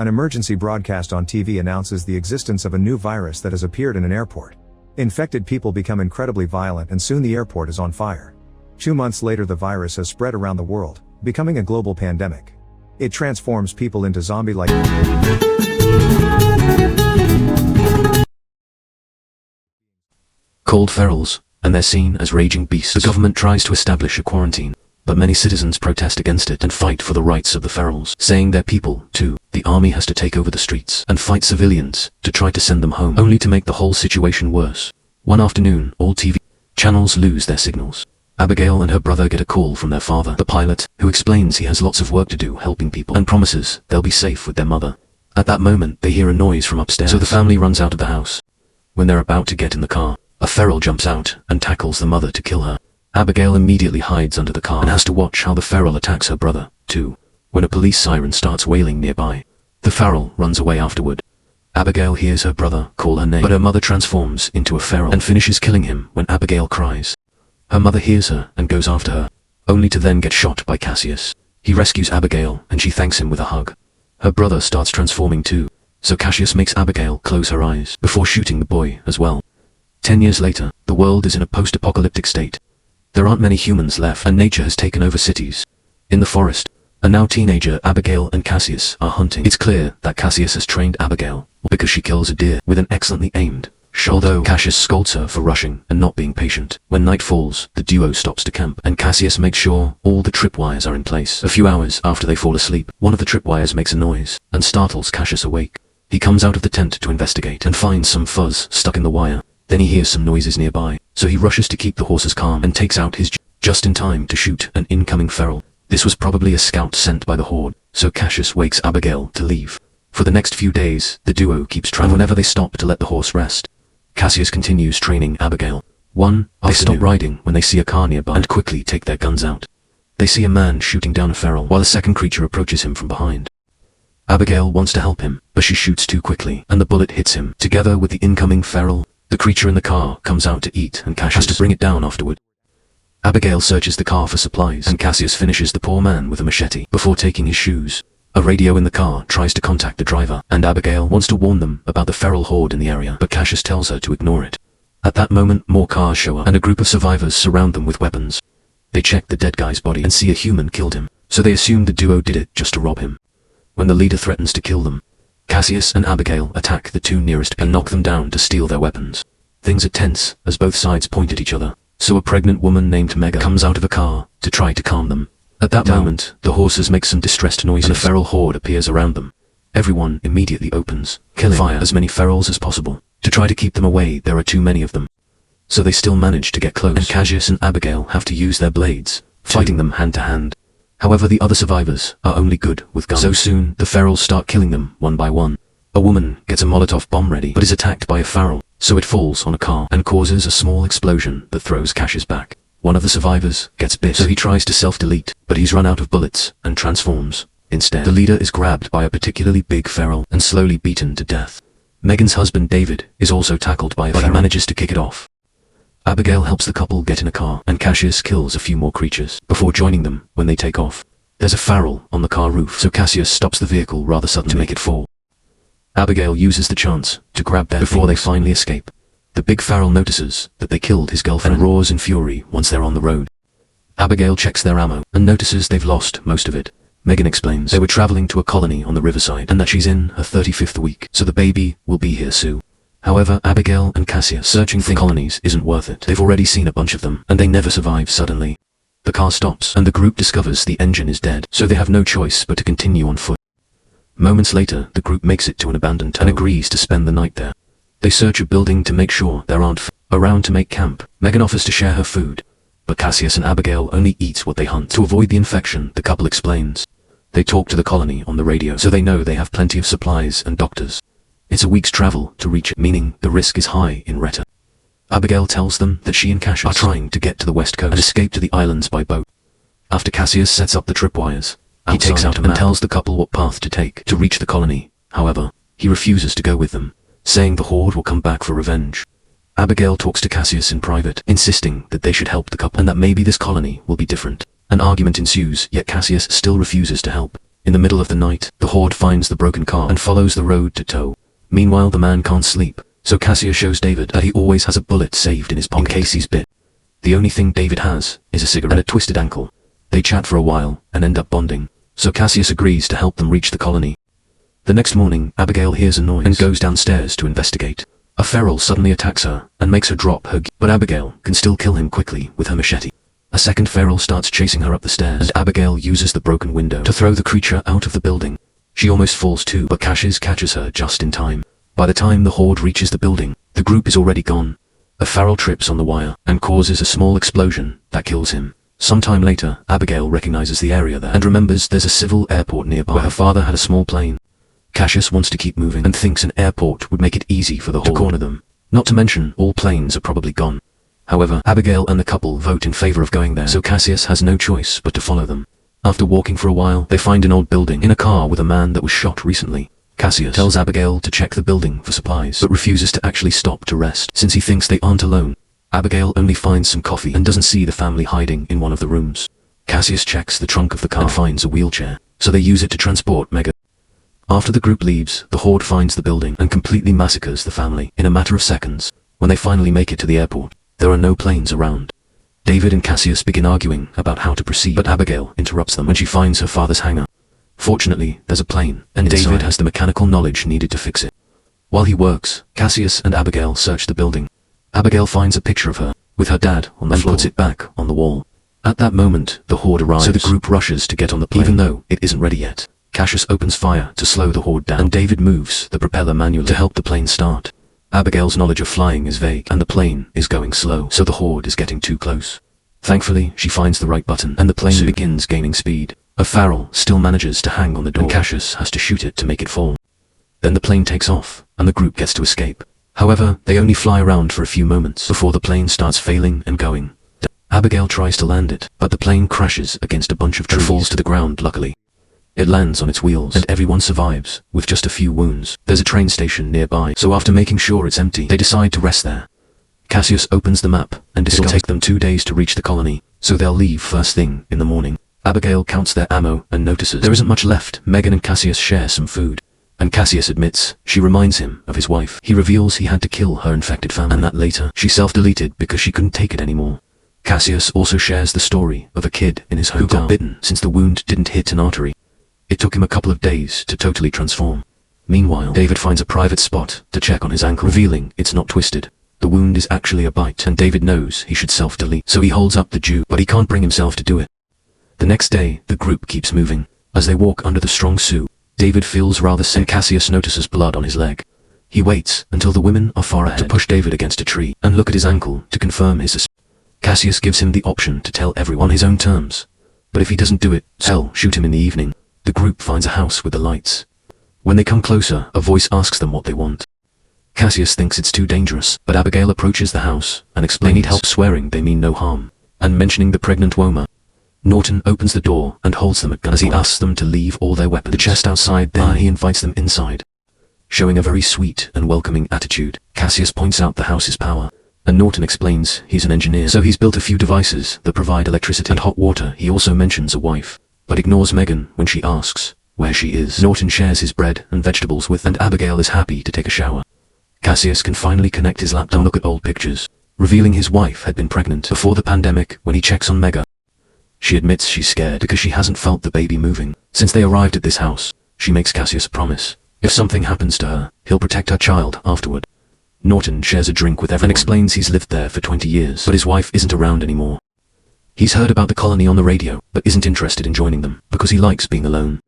An emergency broadcast on TV announces the existence of a new virus that has appeared in an airport. Infected people become incredibly violent and soon the airport is on fire. 2 months later the virus has spread around the world, becoming a global pandemic. It transforms people into zombie-like. Called ferals, and they're seen as raging beasts. The government tries to establish a quarantine, but many citizens protest against it and fight for the rights of the ferals, saying they're people, too. The army has to take over the streets and fight civilians to try to send them home, only to make the whole situation worse. One afternoon, all TV channels lose their signals. Abigail and her brother get a call from their father, the pilot, who explains he has lots of work to do helping people and promises they'll be safe with their mother. At that moment, they hear a noise from upstairs, so the family runs out of the house. When they're about to get in the car, a feral jumps out and tackles the mother to kill her. Abigail immediately hides under the car and has to watch how the feral attacks her brother, too. When a police siren starts wailing nearby, the feral runs away afterward. Abigail hears her brother call her name, but her mother transforms into a feral and finishes killing him when Abigail cries. Her mother hears her and goes after her, only to then get shot by Cassius. He rescues Abigail and she thanks him with a hug. Her brother starts transforming too, so Cassius makes Abigail close her eyes before shooting the boy as well. 10 years later, the world is in a post-apocalyptic state. There aren't many humans left and nature has taken over cities. In the forest, a now teenager Abigail and Cassius are hunting. It's clear that Cassius has trained Abigail because she kills a deer with an excellently aimed shot. Although Cassius scolds her for rushing and not being patient. When night falls, the duo stops to camp and Cassius makes sure all the tripwires are in place. A few hours after they fall asleep, one of the tripwires makes a noise and startles Cassius awake. He comes out of the tent to investigate and finds some fuzz stuck in the wire. Then he hears some noises nearby, so he rushes to keep the horses calm and takes out his just in time to shoot an incoming feral. This was probably a scout sent by the horde, so Cassius wakes Abigail to leave. For the next few days, the duo keeps traveling whenever they stop to let the horse rest. Cassius continues training Abigail. They stop riding when they see a car nearby and quickly take their guns out. They see a man shooting down a feral while a second creature approaches him from behind. Abigail wants to help him, but she shoots too quickly and the bullet hits him. Together with the incoming feral, the creature in the car comes out to eat and Cassius has to bring it down afterward. Abigail searches the car for supplies and Cassius finishes the poor man with a machete before taking his shoes. A radio in the car tries to contact the driver and Abigail wants to warn them about the feral horde in the area, but Cassius tells her to ignore it. At that moment, more cars show up and a group of survivors surround them with weapons. They check the dead guy's body and see a human killed him, so they assume the duo did it just to rob him. When the leader threatens to kill them, Cassius and Abigail attack the two nearest and knock them down to steal their weapons. Things are tense as both sides point at each other, so a pregnant woman named Megan comes out of a car to try to calm them. At that moment, the horses make some distressed noises and a feral horde appears around them. Everyone immediately opens, killing fire as many ferals as possible. To try to keep them away, there are too many of them. So they still manage to get close, and Cassius and Abigail have to use their blades, fighting them hand to hand. However, the other survivors are only good with guns. So soon, the ferals start killing them one by one. A woman gets a Molotov bomb ready, but is attacked by a feral, so it falls on a car and causes a small explosion that throws Cassius back. One of the survivors gets bit, so he tries to self-delete, but he's run out of bullets and transforms. Instead, the leader is grabbed by a particularly big feral and slowly beaten to death. Megan's husband David is also tackled by a feral, but he manages to kick it off. Abigail helps the couple get in a car, and Cassius kills a few more creatures before joining them when they take off. There's a feral on the car roof, so Cassius stops the vehicle rather suddenly to make it fall. Abigail uses the chance to grab them before they finally escape. The big feral notices that they killed his girlfriend and roars in fury once they're on the road. Abigail checks their ammo and notices they've lost most of it. Megan explains they were traveling to a colony on the riverside and that she's in her 35th week, so the baby will be here soon. However, Abigail and Cassius searching for colonies isn't worth it. They've already seen a bunch of them, and they never survive suddenly. The car stops, and the group discovers the engine is dead, so they have no choice but to continue on foot. Moments later, the group makes it to an abandoned town and agrees to spend the night there. They search a building to make sure there aren't around to make camp. Megan offers to share her food, but Cassius and Abigail only eat what they hunt. To avoid the infection, the couple explains. They talk to the colony on the radio, so they know they have plenty of supplies and doctors. It's a week's travel to reach it, meaning the risk is high in Retta. Abigail tells them that she and Cassius are trying to get to the west coast and escape to the islands by boat. After Cassius sets up the tripwires, he takes out a map and tells the couple what path to take to reach the colony. However, he refuses to go with them, saying the horde will come back for revenge. Abigail talks to Cassius in private, insisting that they should help the couple and that maybe this colony will be different. An argument ensues, yet Cassius still refuses to help. In the middle of the night, the Horde finds the broken car and follows the road to tow. Meanwhile, the man can't sleep, so Cassius shows David that he always has a bullet saved in his pocket in case he's bit. The only thing David has is a cigarette and a twisted ankle. They chat for a while and end up bonding, so Cassius agrees to help them reach the colony. The next morning, Abigail hears a noise and goes downstairs to investigate. A feral suddenly attacks her and makes her drop her but Abigail can still kill him quickly with her machete. A second feral starts chasing her up the stairs, and Abigail uses the broken window to throw the creature out of the building. She almost falls too, but Cassius catches her just in time. By the time the Horde reaches the building, the group is already gone. A feral trips on the wire and causes a small explosion that kills him. Sometime later, Abigail recognizes the area there and remembers there's a civil airport nearby where her father had a small plane. Cassius wants to keep moving and thinks an airport would make it easy for the Horde to corner them. Not to mention, all planes are probably gone. However, Abigail and the couple vote in favor of going there, so Cassius has no choice but to follow them. After walking for a while, they find an old building in a car with a man that was shot recently. Cassius tells Abigail to check the building for supplies, but refuses to actually stop to rest since he thinks they aren't alone. Abigail only finds some coffee and doesn't see the family hiding in one of the rooms. Cassius checks the trunk of the car and finds a wheelchair, so they use it to transport Megan. After the group leaves, the Horde finds the building and completely massacres the family in a matter of seconds. When they finally make it to the airport, there are no planes around. David and Cassius begin arguing about how to proceed, but Abigail interrupts them when she finds her father's hangar. Fortunately, there's a plane, and David has the mechanical knowledge needed to fix it. While he works, Cassius and Abigail search the building. Abigail finds a picture of her, with her dad on the floor, and puts it back on the wall. At that moment, the Horde arrives, so the group rushes to get on the plane, even though it isn't ready yet. Cassius opens fire to slow the Horde down, and David moves the propeller manually to help the plane start. Abigail's knowledge of flying is vague, and the plane is going slow, so the Horde is getting too close. Thankfully, she finds the right button, and the plane begins gaining speed. A feral still manages to hang on the door, and Cassius has to shoot it to make it fall. Then the plane takes off, and the group gets to escape. However, they only fly around for a few moments before the plane starts failing and going. Abigail tries to land it, but the plane crashes against a bunch of trees and falls to the ground luckily. It lands on its wheels, and everyone survives, with just a few wounds. There's a train station nearby, so after making sure it's empty, they decide to rest there. Cassius opens the map, and it'll take them 2 days to reach the colony, so they'll leave first thing in the morning. Abigail counts their ammo and notices there isn't much left. Megan and Cassius share some food, and Cassius admits she reminds him of his wife. He reveals he had to kill her infected family, and that later she self-deleted because she couldn't take it anymore. Cassius also shares the story of a kid in his hometown who got bitten since the wound didn't hit an artery. It took him a couple of days to totally transform. Meanwhile, David finds a private spot to check on his ankle, revealing it's not twisted. The wound is actually a bite, and David knows he should self-delete, so he holds up the Jew, but he can't bring himself to do it. The next day, the group keeps moving. As they walk under the strong suit, David feels rather sick, and Cassius notices blood on his leg. He waits until the women are far ahead to push David against a tree and look at his ankle to confirm his suspicion. Cassius gives him the option to tell everyone on his own terms, but if he doesn't do it, hell, shoot him in the evening. The group finds a house with the lights. When they come closer, a voice asks them what they want. Cassius thinks it's too dangerous, but Abigail approaches the house and explains they need help, swearing they mean no harm, and mentioning the pregnant Woma. Norton opens the door and holds them at gunpoint as he asks them to leave all their weapons. The chest outside, then he invites them inside. Showing a very sweet and welcoming attitude, Cassius points out the house's power, and Norton explains he's an engineer, so he's built a few devices that provide electricity and hot water. He also mentions a wife, but ignores Megan when she asks where she is. Norton shares his bread and vegetables with, and Abigail is happy to take a shower. Cassius can finally connect his laptop and look at old pictures, revealing his wife had been pregnant before the pandemic. When he checks on Mega, she admits she's scared because she hasn't felt the baby moving. Since they arrived at this house, she makes Cassius a promise. If something happens to her, he'll protect her child afterward. Norton shares a drink with everyone and explains he's lived there for 20 years, but his wife isn't around anymore. He's heard about the colony on the radio, but isn't interested in joining them, because he likes being alone.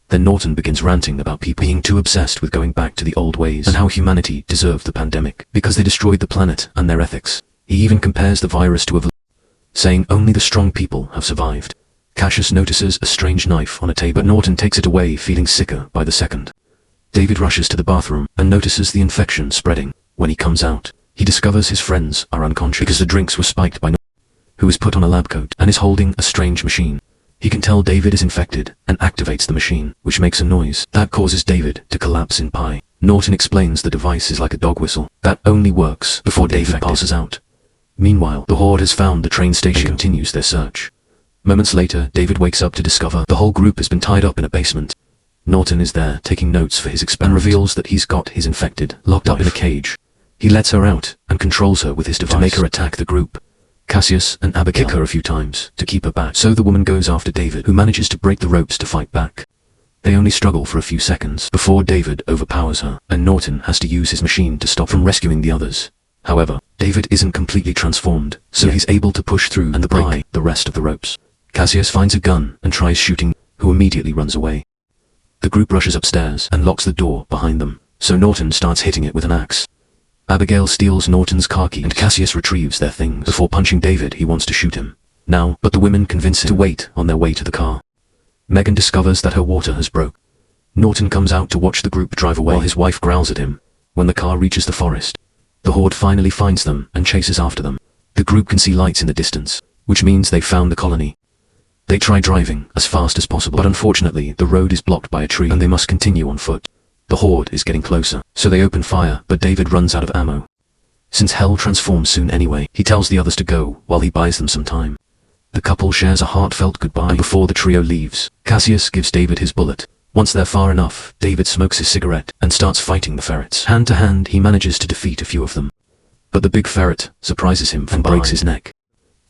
Then Norton begins ranting about people being too obsessed with going back to the old ways, and how humanity deserved the pandemic, because they destroyed the planet and their ethics. He even compares the virus to a saying only the strong people have survived. Cassius notices a strange knife on a table, but Norton takes it away, feeling sicker by the second. David rushes to the bathroom and notices the infection spreading. When he comes out, he discovers his friends are unconscious because the drinks were spiked by Norton, who is put on a lab coat and is holding a strange machine. He can tell David is infected and activates the machine, which makes a noise that causes David to collapse in pie. Norton explains the device is like a dog whistle that only works before David passes out. Meanwhile, the Horde has found the train station and continues their search. Moments later, David wakes up to discover the whole group has been tied up in a basement. Norton is there taking notes for his experiment and reveals that he's got his infected locked up in a cage. He lets her out and controls her with his device to make her attack the group. Cassius and Abigail kick her a few times to keep her back, so the woman goes after David, who manages to break the ropes to fight back. They only struggle for a few seconds before David overpowers her, and Norton has to use his machine to stop from rescuing the others. However, David isn't completely transformed, so he's able to push through and break the rest of the ropes. Cassius finds a gun and tries shooting, who immediately runs away. The group rushes upstairs and locks the door behind them, so Norton starts hitting it with an axe. Abigail steals Norton's car keys and Cassius retrieves their things. Before punching David, he wants to shoot him now, but the women convince him to wait on their way to the car. Megan discovers that her water has broke. Norton comes out to watch the group drive away while his wife growls at him. When the car reaches the forest, the horde finally finds them and chases after them. The group can see lights in the distance, which means they've found the colony. They try driving as fast as possible, but unfortunately the road is blocked by a tree and they must continue on foot. The horde is getting closer, so they open fire, but David runs out of ammo. Since hell transforms soon anyway, he tells the others to go while he buys them some time. The couple shares a heartfelt goodbye, and before the trio leaves, Cassius gives David his bullet. Once they're far enough, David smokes his cigarette and starts fighting the ferrets. Hand to hand, he manages to defeat a few of them. But the big ferret surprises him and breaks his neck.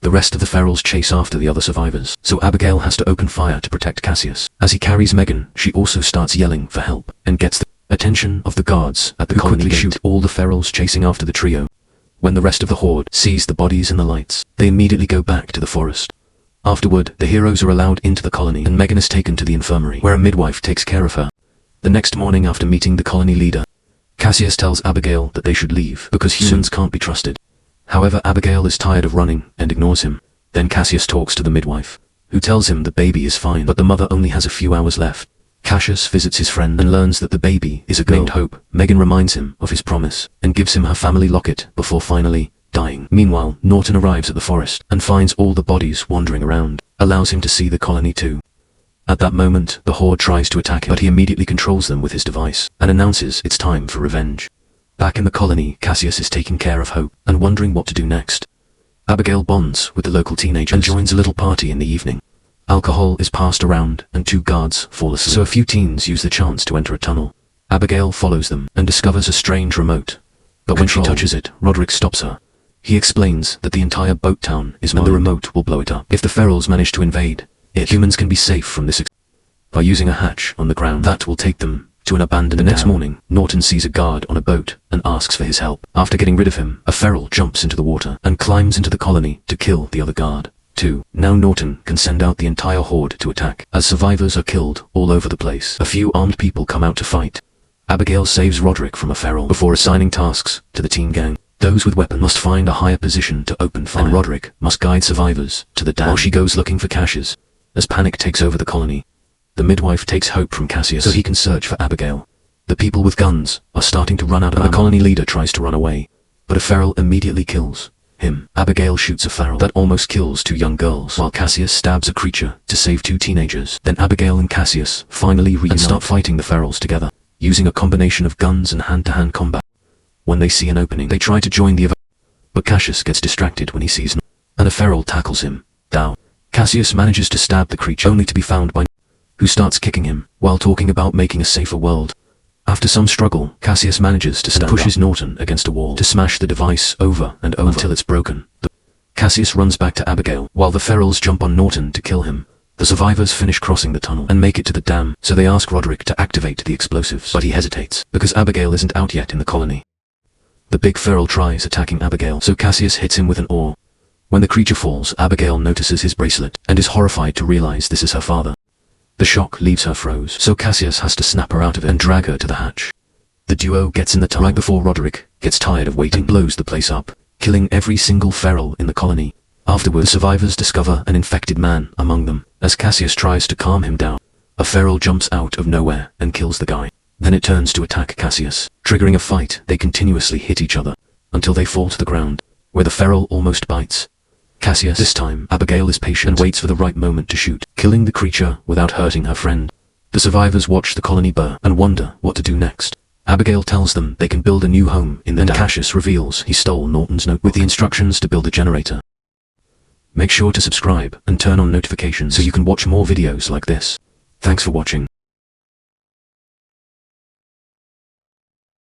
The rest of the ferals chase after the other survivors, so Abigail has to open fire to protect Cassius. As he carries Megan, she also starts yelling for help, and gets the attention of the guards at the colony gate. Shoot all the ferals chasing after the trio. When the rest of the horde sees the bodies and the lights, they immediately go back to the forest. Afterward, the heroes are allowed into the colony, and Megan is taken to the infirmary, where a midwife takes care of her. The next morning, after meeting the colony leader, Cassius tells Abigail that they should leave, because humans can't be trusted. However, Abigail is tired of running and ignores him. Then Cassius talks to the midwife, who tells him the baby is fine, but the mother only has a few hours left. Cassius visits his friend and learns that the baby is a girl named Hope. Megan reminds him of his promise and gives him her family locket before finally dying. Meanwhile, Norton arrives at the forest and finds all the bodies wandering around, allows him to see the colony too. At that moment, the horde tries to attack him, but he immediately controls them with his device and announces it's time for revenge. Back in the colony, Cassius is taking care of Hope and wondering what to do next. Abigail bonds with the local teenagers and joins a little party in the evening. Alcohol is passed around and 2 guards fall asleep, so a few teens use the chance to enter a tunnel. Abigail follows them and discovers a strange remote. But when she touches it, Roderick stops her. He explains that the entire boat town is mined and the remote will blow it up. If the ferals manage to invade it, humans can be safe from this by using a hatch on the ground that will take them to an abandoned town. The next morning, Norton sees a guard on a boat and asks for his help. After getting rid of him, a feral jumps into the water and climbs into the colony to kill the other guard. Now Norton can send out the entire horde to attack, as survivors are killed all over the place. A few armed people come out to fight. Abigail saves Roderick from a feral before assigning tasks to the teen gang. Those with weapons must find a higher position to open fire, and Roderick must guide survivors to the dam while she goes looking for caches. As panic takes over the colony, the midwife takes Hope from Cassius so he can search for Abigail. The people with guns are starting to run out of ammo. The colony leader tries to run away, but a feral immediately kills him. Abigail shoots a feral that almost kills 2 young girls, while Cassius stabs a creature to save 2 teenagers. Then Abigail and Cassius finally reunite and start fighting the ferals together, using a combination of guns and hand-to-hand combat. When they see an opening, they try to join the but Cassius gets distracted when he sees and a feral tackles him down. Cassius manages to stab the creature, only to be found by who starts kicking him while talking about making a safer world. After some struggle, Cassius manages to stand pushes Norton against a wall to smash the device over and over until it's broken. Cassius runs back to Abigail while the ferals jump on Norton to kill him. The survivors finish crossing the tunnel and make it to the dam, so they ask Roderick to activate the explosives, but he hesitates because Abigail isn't out yet in the colony. The big feral tries attacking Abigail, so Cassius hits him with an oar. When the creature falls, Abigail notices his bracelet and is horrified to realize this is her father. The shock leaves her froze, so Cassius has to snap her out of it and drag her to the hatch. The duo gets in the tunnel right before Roderick gets tired of waiting and blows the place up, killing every single feral in the colony. Afterward, the survivors discover an infected man among them. As Cassius tries to calm him down, a feral jumps out of nowhere and kills the guy. Then it turns to attack Cassius, triggering a fight. They continuously hit each other until they fall to the ground, where the feral almost bites Cassius. This time, Abigail is patient and waits for the right moment to shoot, killing the creature without hurting her friend. The survivors watch the colony burn and wonder what to do next. Abigail tells them they can build a new home in the dam. Cassius reveals he stole Norton's notebook with the instructions to build a generator. Make sure to subscribe and turn on notifications so you can watch more videos like this. Thanks for watching.